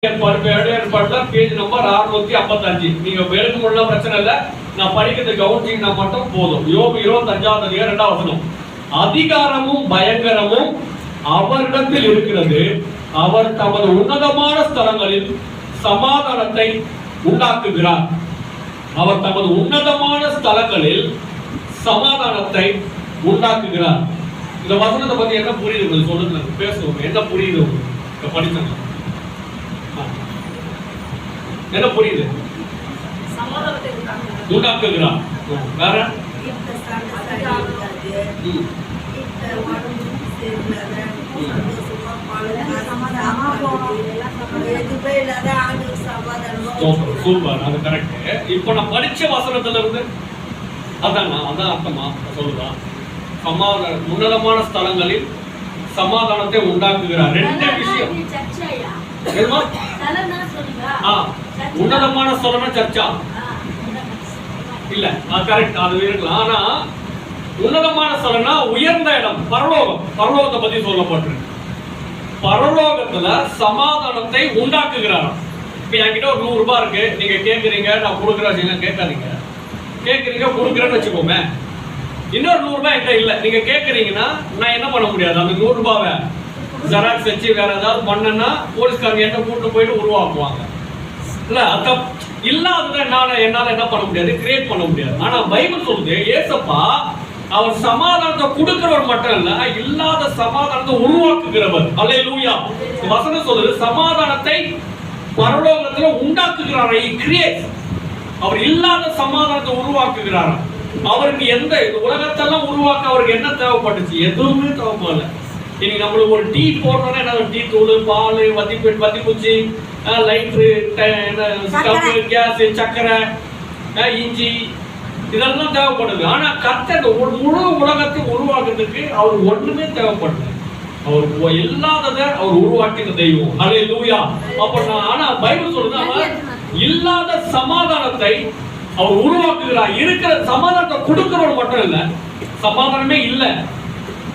Page number 655. நீங்க எழுத முடியல பிரச்சனை இல்ல, நான் படிக்கிறது கவனிச்சீங்கன்னா மட்டும் போதும். யோபு 25வது அதிகாரம் 2வது வசனம். அதிகாரமும் பயங்கரமும் அவரிடத்தில் இருக்கிறது, அவர் தமது உன்னதமான ஸ்தலங்களில் சமாதானத்தை உண்டாக்குகிறார். அவர் தமது உன்னதமான ஸ்தலங்களில் சமாதானத்தை உண்டாக்குகிறார். இந்த வசனத்தை பத்தி என்ன புரியுது சொல்லுங்க, பேசுவோம். என்ன புரியுது படிச்சோம், என்ன புரியுது? உண்டாக்குகிறார். வேற சூப்பர், அது கரெக்ட். இப்ப நான் படிச்ச வசனத்துல இருந்து அதான் அர்த்தமா சொல்லுதா? சமாதான உன்னதமான ஸ்தலங்களில் சமாதானத்தை உண்டாக்குகிறார். ரெண்டு விஷயம். உன்னதமான ஸ்தலம் சர்ச்சா இல்ல, அது கரெக்ட், அது இருக்கலாம். ஆனா உன்னதமான ஸ்தலம்னா உயர்ந்த இடம், பரலோகம். பரலோகத்தை பத்தி சொல்லப்பட்டிருக்கு. பரலோகத்துல சமாதானத்தை உண்டாக்குகிறார். இப்ப என்கிட்ட ஒரு 100 ரூபாய் இருக்கு, நீங்க கேக்குறீங்க, நான் கொடுக்குறேன். கேட்காதீங்க, கேக்குறீங்க கொடுக்குறேன்னு வச்சுக்கோமே. இன்னொரு 100 ரூபாய் என்கிட்ட இல்ல, நீங்க கேக்குறீங்கன்னா நான் என்ன பண்ண முடியாது. அந்த 100 ரூபாவை ஜெராக்ஸ் வச்சு வேற ஏதாவது பண்ணனா போலீஸ்காரங்க என்ன கூட்டு போயிட்டு உருவாக்குவாங்க. இல்ல அது இல்லாதத என்னால என்ன பண்ண முடியாது, கிரியேட் பண்ண முடியாது. ஆனா பைபிள் சொல்லுது, ஏசப்பா அவர் சமாதானத்தை கொடுக்கிறவர் மட்டும் இல்ல, இல்லாத சமாதானத்தை உருவாக்குகிறவர். அல்லேலூயா. வசனம் சொல்லுது, சமாதானத்தை பரலோகத்துல உண்டாக்குகிறார். அவர் இல்லாத சமாதானத்தை உருவாக்குகிறார். அவருக்கு எந்த உலகத்தெல்லாம் உருவாக்க அவருக்கு என்ன தேவைப்பட்டுச்சு? எதுவுமே தேவைப்படல. இன்னைக்கு நம்மளுக்கு ஒரு டீ போடணும்னா என்ன, டீ தூள், பால், வத்திப்பூச்சி, லைட்ரு, கேஸ், சக்கரை, இஞ்சி, இதெல்லாம் தேவைப்படுது. ஆனா கர்த்தர் முழு உலகத்தை உருவாக்குறதுக்கு அவர் ஒண்ணுமே தேவைப்படல. அவர் இல்லாததை அவர் உருவாக்கின தெய்வம். அல்லேலூயா. அப்ப ஆனா பைபிள் சொல்லுது, இல்லாத சமாதானத்தை அவர் உருவாக்குகிறார். இருக்கிற சமாதானத்தை கொடுக்கிறவர் மட்டும் இல்ல, சமாதானமே இல்ல.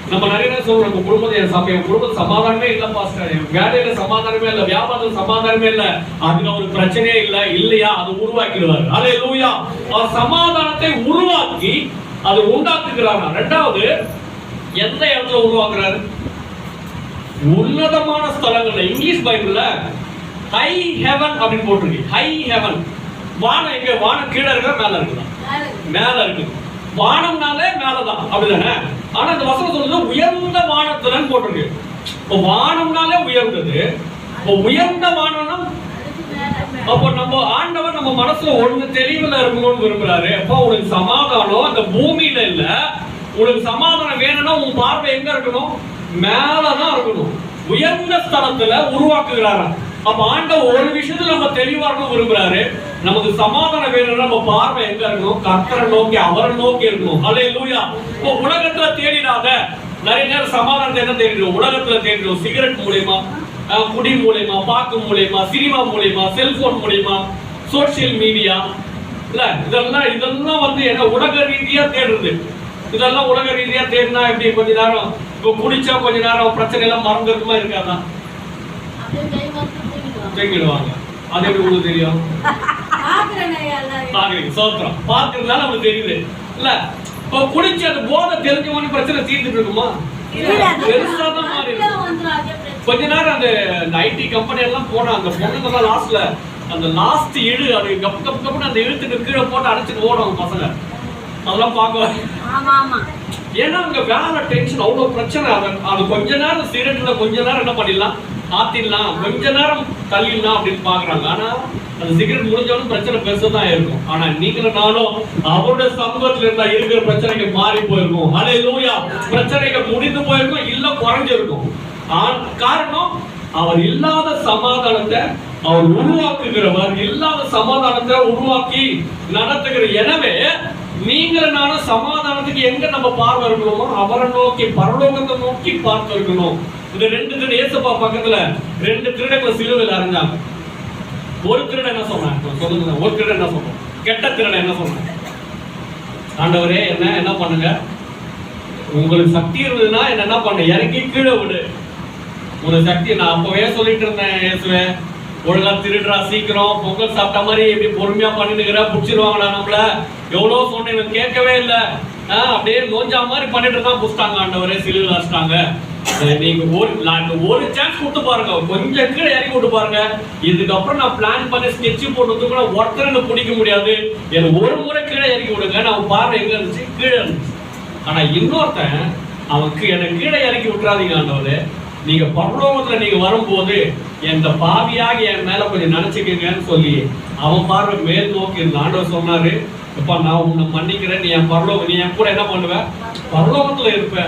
நம்ம நிறைய சொல்றோம், நம்ம குடும்பம் சமாதானமே இல்ல பாஸ்டர், வேலையில சமாதானமே இல்ல, வியாபாரத்துல சமாதானமே இல்ல, அதுல ஒரு பிரச்சனையே இல்ல. இல்லையா, அது உருவாக்கிடுவார். அல்லேலூயா. அவர் சமாதானத்தை உருவாக்கி அதை உண்டாக்குகிறார். ரெண்டாவது, எந்த இடத்துல உருவாக்குறாரு? உன்னதமான ஸ்தலங்கள்ல. இங்கிலீஷ் பைபிள்ல ஹை ஹெவன் அப்படின்னு போட்டிருக்கு. ஹை ஹெவன், வானம் எங்க? வானம் கீழே இருக்கா மேல இருக்குதா? மேல இருக்கு. வானம்னாலே மேலதான், அப்படிதானே? ஆனா இந்த வசனம் சொல்றது உயர்ந்த வானத்துடன் போட்டிருக்கு. இப்போ வானம்னாலே உயர்ந்தது. இப்போ உயர்ந்த வானம், அப்போ நம்ம ஆண்டவர் நம்ம மனசுல ஒண்ணு தெளிவுல இருக்கணும்னு விரும்புறாரு. அப்போ உனக்கு சமாதானம் அந்த பூமியில இல்ல, உனக்கு சமாதானம் வேணும்னா உன் பார்வை எங்க இருக்கணும்? மேலதான் இருக்கணும். உயர்ந்த ஸ்தலத்துல உருவாக்குகிறாரா. அப்ப ஆண்டவர் ஒரு விஷயத்துல நம்ம தெளிவா இருக்கணும் விரும்புறாரு. நமக்கு சமாதானம் வேணும்னா நம்ம பார்வை எங்க இருக்கணும்? கர்த்தரை நோக்கி, அவரை நோக்கி இருக்கணும். அல்லேலூயா. இப்போ உலகத்துல தேடிடாத. நிறைய நேரம் சமாதானத்தை என்ன தேடிடும்? உலகத்துல தேடிடும். சிகரெட் மூலியமா, குடி மூலியமா, பாக்கு மூலியமா, சினிமா மூலியமா, செல்போன் மூலியமா, சோசியல் மீடியா, இல்ல இதெல்லாம் வந்து என்ன உலக ரீதியா தேடுறது. இதெல்லாம் உலக ரீதியா தேடினா எப்படி? கொஞ்ச நேரம் இப்போ குடிச்சா கொஞ்ச நேரம் பிரச்சனை எல்லாம் மறந்துருக்குமா இருக்காதான்? தூங்கிடுவாங்க. அது எப்படி உங்களுக்கு தெரியும்? சோத்திரம் பாக்குறதுனால நமக்கு தெரியுது. இல்ல இப்போ குடிச்சு அந்த போதை தெரிஞ்சவன பிரச்சனை தீர்ந்துட்டு இருக்குமா? பெருசாதான் மாறி. கொஞ்ச நேரம் அந்த ஐடி கம்பெனி எல்லாம் போனா அந்த பொண்ணுங்கெல்லாம் லாஸ்ட்ல அந்த லாஸ்ட் இழு, அது கப்புன்னு அந்த இழுத்துட்டு கீழே போட்டு அடிச்சுட்டு ஓடும் பசங்க. அதெல்லாம் பார்க்க, ஏன்னா அங்க வேலை டென்ஷன், அவ்வளவு பிரச்சனை. அது கொஞ்ச நேரம் சிகரெட்ல கொஞ்ச நேரம் என்ன பண்ணிடலாம், ஆத்திடலாம், கொஞ்ச நேரம் தள்ளிடலாம் அப்படின்னு பாக்குறாங்க. ஆனா அந்த சிகரெட் முடிஞ்சாலும் பிரச்சனை பெருசுதான் இருக்கும். ஆனா நீங்களும் நானும் அவருடைய சமூகத்துல இருந்தா இருக்கிற பிரச்சனைகள் மாறி போயிருக்கும். அல்லேலூயா. பிரச்சனைகள் முடிந்து போயிருக்கும், இல்ல குறைஞ்சிருக்கும். காரணம், அவர் இல்லாத சமாதானத்தை அவர் உருவாக்குகிறவர். இல்லாத சமாதானத்தை உருவாக்கி நடத்துகிற. எனவே நீங்களும் நானும் சமாதானத்துக்கு எங்க நம்ம பார்வை இருக்கணுமோ அவரை நோக்கி, பரலோகத்தை நோக்கி பார்த்து இருக்கணும். இந்த 2 திருடன் ஏசப்பா பக்கத்துல 2 திருடங்களை சிலுவையில் அறைஞ்சாங்க. ஒரு திருடன் என்ன சொன்னாங்க சொல்லுங்க? ஒரு திருடன் என்ன சொன்னான்? கெட்ட திருடன் என்ன சொன்னான்? ஆண்டவரே என்ன பண்ணுங்க, உங்களுக்கு சக்தி இருந்ததுன்னா என்ன பண்ண, இறக்கி கீழே விடு. ஒரு சக்தி நான் அப்பவே சொல்லிட்டு இருந்தேன், இயேசுவே ஒழுங்கா திருடுறா, சீக்கிரம் பொங்கல் சாப்பிட்ட மாதிரி எப்படி பொறுமையா பண்ணிட்டு புடிச்சிருவாங்களா நம்மள, எவ்வளவு சொன்னேன் இவன் கேட்கவே இல்லை, அப்படியே நோஞ்சா மாதிரி பண்ணிட்டு தான் புடிச்சிட்டாங்க ஆண்டவரே, சிலுவையில் வச்சிட்டாங்க. நீங்க ஒரு சான்ஸ் கொடுத்து பாருங்க, கொஞ்சம் கீழே இறக்கி விட்டு பாருங்க. இதுக்கப்புறம் நான் பிளான் பண்ணி ஸ்கெட்ச் போட்டு கூட ஒருத்தரை பிடிக்க முடியாது, எனக்கு ஒரு முறை கீழே இறக்கி விடுங்க. நான் பாரு எங்க இருந்துச்சு, கீழே இருந்துச்சு. ஆனா இன்னொருத்தன் அவனுக்கு எனக்கு கீழே இறக்கி விட்டுறாதீங்க ஆண்டவரே, நீங்க பரலோகத்துல நீங்க வரும்போது எந்த பாவியாக என் மேல கொஞ்சம் நினைச்சுக்கங்கன்னு சொல்லி அவன் பார்வை மேல் நோக்கி இருந்த ஆண்டவர் சொன்னாரு, இப்ப நான் உன்னை மன்னிக்கிறேன், நீ என் பரலோகம், நீ என் கூட என்ன பண்ணுவ, பரலோகத்துல இருப்ப.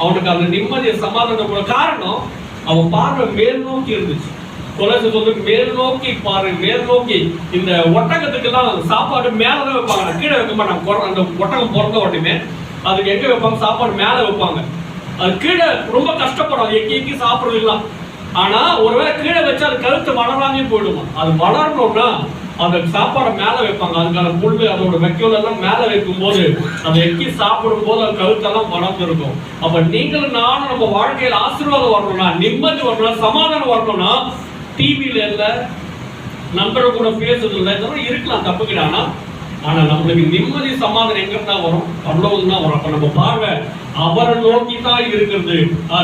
அவனுக்கு அந்த நிம்மதியை சமாதானம் கூட காரணம் அவன் பார்வை மேல் நோக்கி இருந்துச்சு. கொலைசு சொல்லு, மேல் நோக்கி பாரு, மேல் நோக்கி. இந்த ஒட்டகத்துக்கு எல்லாம் சாப்பாடு மேலதான் வைப்பாங்க, கீழே வைக்க மாட்டாங்க. அந்த ஒட்டகம் பிறந்த உடனே அதுக்கு எங்க வைப்பாங்க, சாப்பாடு மேல வைப்பாங்க. அது கீழே ரொம்ப கஷ்டப்படும், எக்கி சாப்பிடுறது இல்லை. ஆனா ஒருவேளை கீழே வச்சு அது கழுத்து வளராமே போயிடுமா. அது வளரணும்னா அந்த சாப்பாடை மேல வைப்பாங்க, அதுக்கான புல்லு அதோட வைக்கோல் எல்லாம் மேல வைக்கும் போது அதை எக்கி சாப்பிடும் போது அது கழுத்தெல்லாம் வளர்ந்து இருக்கும். அப்ப நீங்களும் நானும் நம்ம வாழ்க்கையில் ஆசீர்வாதம் வரணும்னா, நிம்மதி வரணும்னா, சமாதானம் வரணும்னா, டிவியில இல்ல, நண்பர்கள் கூட பேசுறது இல்லை, இதெல்லாம் இருக்கலாம், தப்பு கிடையாது. ஆனா நம்மளுக்கு நிம்மதி சமாதானம் எங்க தான் வரும், பரலோகம் தான் வரும். அப்ப நம்ம பார்வை அவரை நோக்கி தான் இருக்கிறது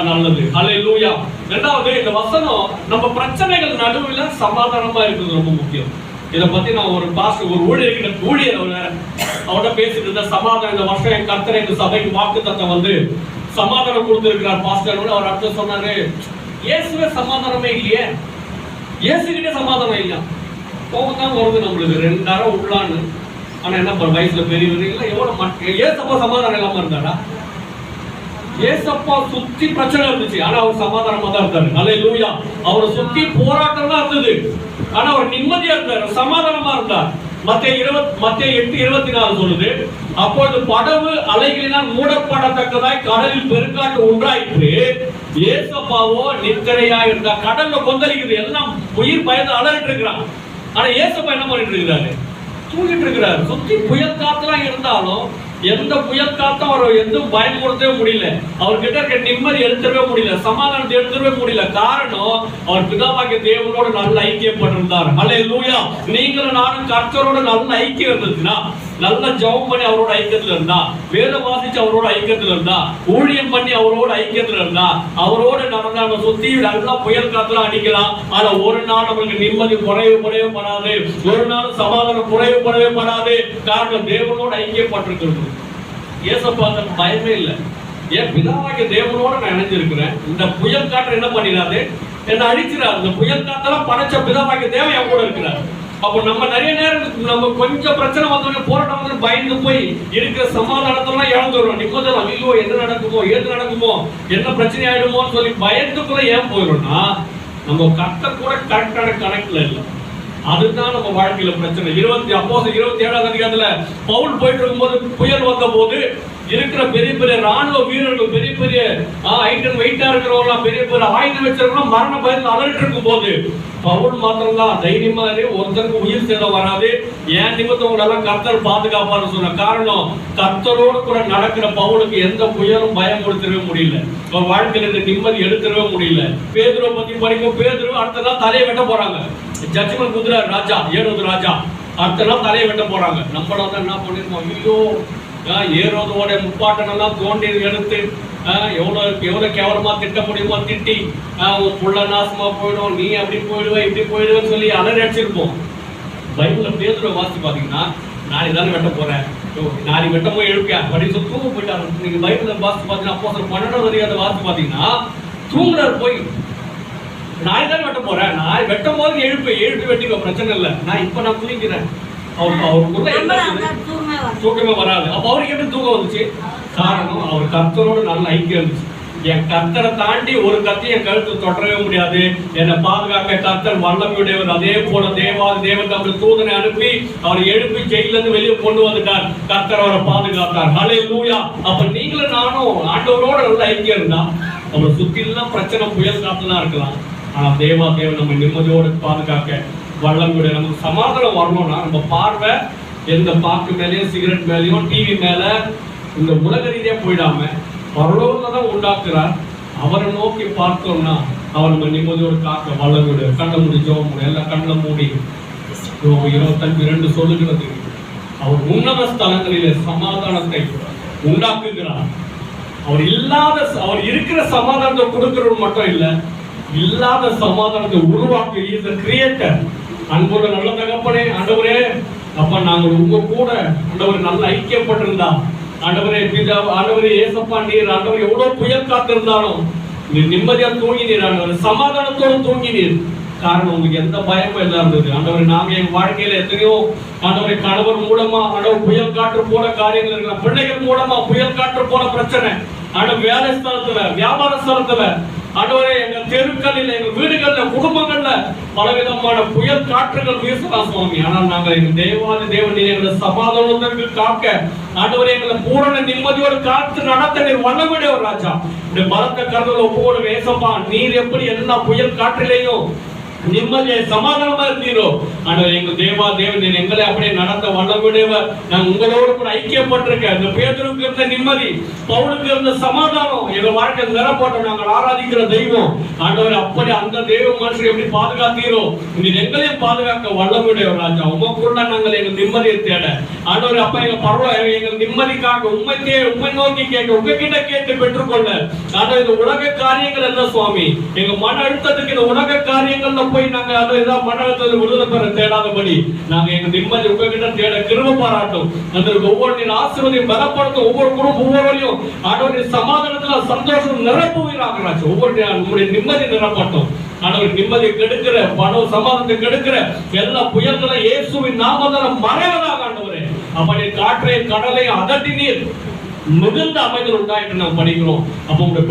நல்லது. ஹல்லேலூயா. ரெண்டாவது, இந்த வசனம் நம்ம பிரச்சனைகள் நடுவில் சமாதானமா இருக்கிறது ரொம்ப முக்கியம். இதை பத்தி நான் ஒரு பாஸ்டர், ஒரு ஊழியர் அவர்கிட்ட பேசிட்டு இருந்த சமாதானம், இந்த வருஷம் என் கர்த்தர் இந்த சபைக்கு வாக்குத்தத்தம் வந்து சமாதானம் கொடுத்திருக்கிறார் பாஸ்டர். அவர் அடுத்து சொன்னாரு, இயேசுவே சமாதானமே இல்லையே, இயேசுகிட்டே சமாதானம் இல்லையா. கோபம் தான் வருது நம்மளுக்கு, 2 நேரம் உள்ளான்னு. ஆனா என்ன வயசுல பெரியவர்கள எவ்வளவு ஏசப்பா சமாதானம் இல்லாம இருந்தாரா? ஏசப்பா சுத்தி பிரச்சனை இருந்துச்சு, ஆனா அவர் சமாதானமா தான் இருந்தாரு. ஹல்லேலூயா. அவரை சுத்தி போராட்டம் தான் இருந்தது, ஆனா அவர் நிம்மதியா இருந்தார், சமாதானமா இருந்தார். மத்தேயு 8:24 சொல்லுது, அப்பொழுது படகு அலைகளினால் மூடப்படத்தக்கதாய் கடலில் பெருங்காற்று உண்டாயிற்று, ஏசப்பாவோ நித்திரையா இருந்தார். கடல்ல கொந்தளிக்குது, எல்லாம் உயிர் பயந்து அலறிட்டு இருக்கிறான். ஆனா ஏசப்பா என்ன பண்ணிட்டு இருக்கிறாரு, தூங்கிட்டு இருக்கிறார். சுத்தி புயல் காத்துலாம் இருந்தாலும் எந்த புயல் காத்தும் அவர் எதுவும் பயன்படுத்தவே முடியல, அவர்கிட்ட இருக்க நிம்மதி எடுத்துடவே முடியல, சமாதானத்தை எடுத்துடவே முடியல. காரணம் அவர் பிதாவாகிய தேவனோடு நல்ல ஐக்கியப்பட்டிருந்தார். ஹல்லேலூயா. நீங்களும் நானும் கர்த்தரோட நல்ல ஐக்கியம் இருந்துச்சுன்னா, நல்ல ஜெபம் பண்ணி அவரோட ஐக்கியத்துல இருந்தா, வேதம் வாசிச்சு அவரோட ஐக்கியத்துல இருந்தா, ஊழியம் பண்ணி அவரோட ஐக்கியத்துல இருந்தா, அவரோட நடந்தா, நம்ம சுத்தி நல்லா புயல் காத்துலாம் அடிக்கலாம், ஆனா ஒரு நாள் நம்மளுக்கு நிம்மதி குறையவே படாது, ஒரு நாள் சமாதானம் குறையவே படாது. காரணம் தேவனோட ஐக்கியப்பட்டிருக்கிறது. ஏசப்பாக்கு பயமே இல்லை, ஏன் பிதாவாகிய தேவனோட நான் இணைஞ்சிருக்கிறேன். இந்த புயல் காற்று என்ன பண்ணிடாது, என்ன அழிச்சிடாது. இந்த புயல் காத்தெல்லாம் படைச்ச பிதாவாகிய தேவன் என் கூட இருக்கிறார். அப்போ நம்ம நிறைய நேரம் நம்ம கொஞ்சம் பிரச்சனை வந்தோடனே, போராட்டம் வந்து பயந்து போய் இருக்கிற சமாதானத்தெல்லாம் இழந்துடுறோம், நிம்மதியெல்லாம் ஐயோ என்ன நடக்குமோ, ஏது நடக்குமோ, என்ன பிரச்சனை ஆயிடுமோன்னு சொல்லி பயந்துக்குள்ள ஏன் போயிடும்னா, நம்ம கர்த்தர் கூட கரெக்டான கணக்குல இல்லை. அதுதான் நம்ம வாழ்க்கையில பிரச்சனை. 27ஆம் அதிகாரத்துல பவுல் போயிட்டு இருக்கும்போது புயல் வந்த போது இருக்கிற பெரிய பெரிய ராணுவ வீரர்கள், பெரிய பெரிய ஐட்டம் வெயிட்டா இருக்கிறவங்க, பெரிய பெரிய ஆயுதம் வச்சிருக்கோம், மரண பயத்தில் அலறிட்டு இருக்கும் போது பவுல் மாத்திரம் தான் தைரியமா ஒருத்தருக்கு உயிர் சேதம் வராது, ஏன் நிமித்தவங்களெல்லாம் கர்த்தர் பாதுகாப்பான்னு சொன்ன. காரணம் கர்த்தரோடு கூட நடக்கிற பவுலுக்கு எந்த புயலும் பயம் கொடுத்துடவே முடியல, வாழ்க்கையில இந்த நிம்மதி எடுத்துடவே முடியல. பேதுருவை பத்தி படிக்கும், பேதுரு அடுத்த நாள் தலையை வெட்ட போறாங்க, ஜட்ஜ்மெண்ட் குதிரார் ராஜா, ஏரோது ராஜா, அடுத்த நாள் தலையை வெட்ட போறாங்க. நம்மள வந்து என்ன பண்ணிருக்கோம், ஐயோ ஏரோதோட முப்பாட்டனெல்லாம் தோண்டி எடுத்து எவ்வளவு கேவலமா திட்ட முடியுமோ திட்டி, புள்ள நாசமா போயிடும், நீ அப்படி போயிடுவ இப்படி போயிடுவேன்னு சொல்லி அலறி அடிச்சிருப்போம். பைபிள்ல பேதுருவை வாசிச்சு பாத்தீங்கன்னா, நான் இதான வெட்ட போறேன், நாளைக்கு வெட்ட போய் எழுப்பியா அப்படின்னு சொல்லி தூங்க போயிட்டாரு. நீங்க பைபிள்ல வாசிச்சு பாத்தீங்கன்னா, அப்போஸ்தலர் 12ஆம் அதிகாரத்தை வாசிச்சு பாத்தீங்கன்னா தூங்குறாரு போய், நான் தான் வெட்ட போறேன், நான் வெட்டும் போது எழுப்பி வெட்டிக்கோ, பிரச்சனை இல்லை, நான் தூங்கிக்கிறேன். தூக்கமே வராது. அப்ப அவருக்கு எப்படி தூக்கம் வந்துச்சு? காரணம் அவர் கர்த்தரோடு நல்ல ஐக்கியம் இருந்துச்சு. என் கர்த்தரை தாண்டி ஒரு கத்தி என் கழுத்து தொடரவே முடியாது, என்னை பாதுகாக்க கர்த்தர் வல்லமையுடையவர். அதே போல தேவன் தம்முடைய தூதனை அனுப்பி அவரை எழுப்பி ஜெயில இருந்து வெளியே கொண்டு வந்துட்டார், கர்த்தர் அவரை பாதுகாத்தார். ஹல்லேலூயா. அப்ப நீங்களும் நானும் ஆண்டவரோட நல்ல ஐக்கியம் இருந்தா, அவரை சுத்தி எல்லாம் பிரச்சனை புயல் காத்துலாம் இருக்கலாம், ஆனா தேவன் நம்ம நிம்மதியோடு பாதுகாக்க வல்லமையுடைய. நமக்கு சமாதானம் வரணும்னா நம்ம பார்வை எந்த பாக்கு மேலேயும் சிகரெட் மேலேயும் டிவி மேல இந்த உலக ரீதியா போயிடாம பரலோகத்தை தான் உண்டாக்குறார், அவரை நோக்கி பார்த்தோம்னா அவர் நம்ம நிம்மதியோடு காக்க வல்லவிடு. கண்ணை மூடி ஜெபம் பண்ணு. எல்லாம் கண்ணை மூடி. 25:2 சொல்லுகிறது, அவர் உன்னத ஸ்தலங்களிலே சமாதானத்தை உண்டாக்குகிறார். அவர் இருக்கிற சமாதானத்தை கொடுக்கிறது மட்டும் இல்ல, இல்லாத சமாதானத்தை உருவாக்கி இஸ் a creator. அன்புள்ள நல்ல தகப்பனே, ஆண்டவரே அப்பா, நாங்கள் உங்க கூட ஆண்டவரே நல்ல ஐக்கியப்பட்டிருந்தா, ஆண்டவரே ஆண்டவரே ஏசப்பா, நீர் ஆண்டவரே எவ்வளவு புயல் காத்திருந்தாலும் நீர் நிம்மதியா தூங்கினீர். ஆண்டவர் சமாதானத்தோடு தூங்கினீர். காரணம் உங்களுக்கு எந்த பயமும் எல்லாம் இருந்தது. ஆண்டவரை நாங்க எங்க வாழ்க்கையில எத்தனையோ ஆண்டவரை கணவர் மூலமா ஆண்டவர் புயல் காற்று போல காரியங்கள் இருக்கலாம், பிள்ளைகள் மூலமா புயல் காற்று போல பிரச்சனை, ஆண்டவர் வேலை ஸ்தலத்துல வியாபார ஸ்தலத்துல ஆண்டவரே எங்க தெருக்களில் எங்க வீடுகள்ல குடும்பங்கள்ல பலவிதமான புயல் காற்றுகள் வீசலாம் சுவாமி. ஆனால் நாங்கள் எங்க தேவாதி தேவன் எங்களை சமாதானத்திற்கு காக்க ஆண்டவரே எங்களை பூரண நிம்மதியோடு காத்து நடத்த நீர் வல்லவிட ஒரு ராஜா. இப்படி பலத்த கருதல் ஒப்புக்கொடு வேசப்பா. நீர் எப்படி எல்லா புயல் காற்றிலேயும் நிம்மதியை சமாதானமா இருந்தீரோ ஆண்டவர் எங்கள் தேவன் நீர் எங்களை அப்படியே நடத்த வல்லவிடவர். நாங்கள் உங்களோடு கூட ஐக்கியப்பட்டிருக்க இந்த பேதுருக்கு இருந்த நிம்மதி, பவுலுக்கு இருந்த சமாதானம் எங்கள் வாழ்க்கை நிரப்போட்ட நாங்கள் ஆராதிக்கிற தெய்வம் ஆண்டவர் அப்படி அந்த தெய்வ மனுஷன் எப்படி பாதுகாத்தீரோ நீர் எங்களையும் பாதுகாக்க வல்லவிடவர் ராஜா. உமக்குள்ள நாங்கள் எங்கள் நிம்மதியை தேட ஆண்டவர் அப்ப எங்க பரவாயில்லை எங்கள் நிம்மதிக்காக உண்மை நோக்கி கேட்க உங்ககிட்ட கேட்டு பெற்றுக்கொள்ள ஆண்டவர் இந்த உலக காரியங்கள் என்ன சுவாமி, எங்க மன அழுத்தத்துக்கு இந்த உலக காரியங்கள்ல போய் நாங்க அதான் மன அழுத்தத்தில் விடுதலை பெற தேடாதபடி நாங்க எங்க நிம்மதி உங்ககிட்ட தேட கிருபை பாராட்டும். அந்த ஒவ்வொரு ஆசீர்வாதம் பலப்படுத்தும். ஒவ்வொரு குடும்பம் ஒவ்வொருவரையும் ஆண்டவரின் சமாதானத்துல சந்தோஷம் நிரப்புவீராக. ஒவ்வொரு நம்முடைய நிம்மதி நிரப்பட்டும். ஆண்டவர் நிம்மதியை கெடுக்கிற பணம் சமாதானத்தை கெடுக்கிற எல்லா புயல்களை இயேசுவின் நாமத்தால மறைவதாக ஆண்டவரே. அப்படி காற்றை கடலை அதட்டி நீர் மிகுந்த அமைதல் உண்டாயிட்டு நாம் படிக்கிறோம். அப்ப உங்களுடைய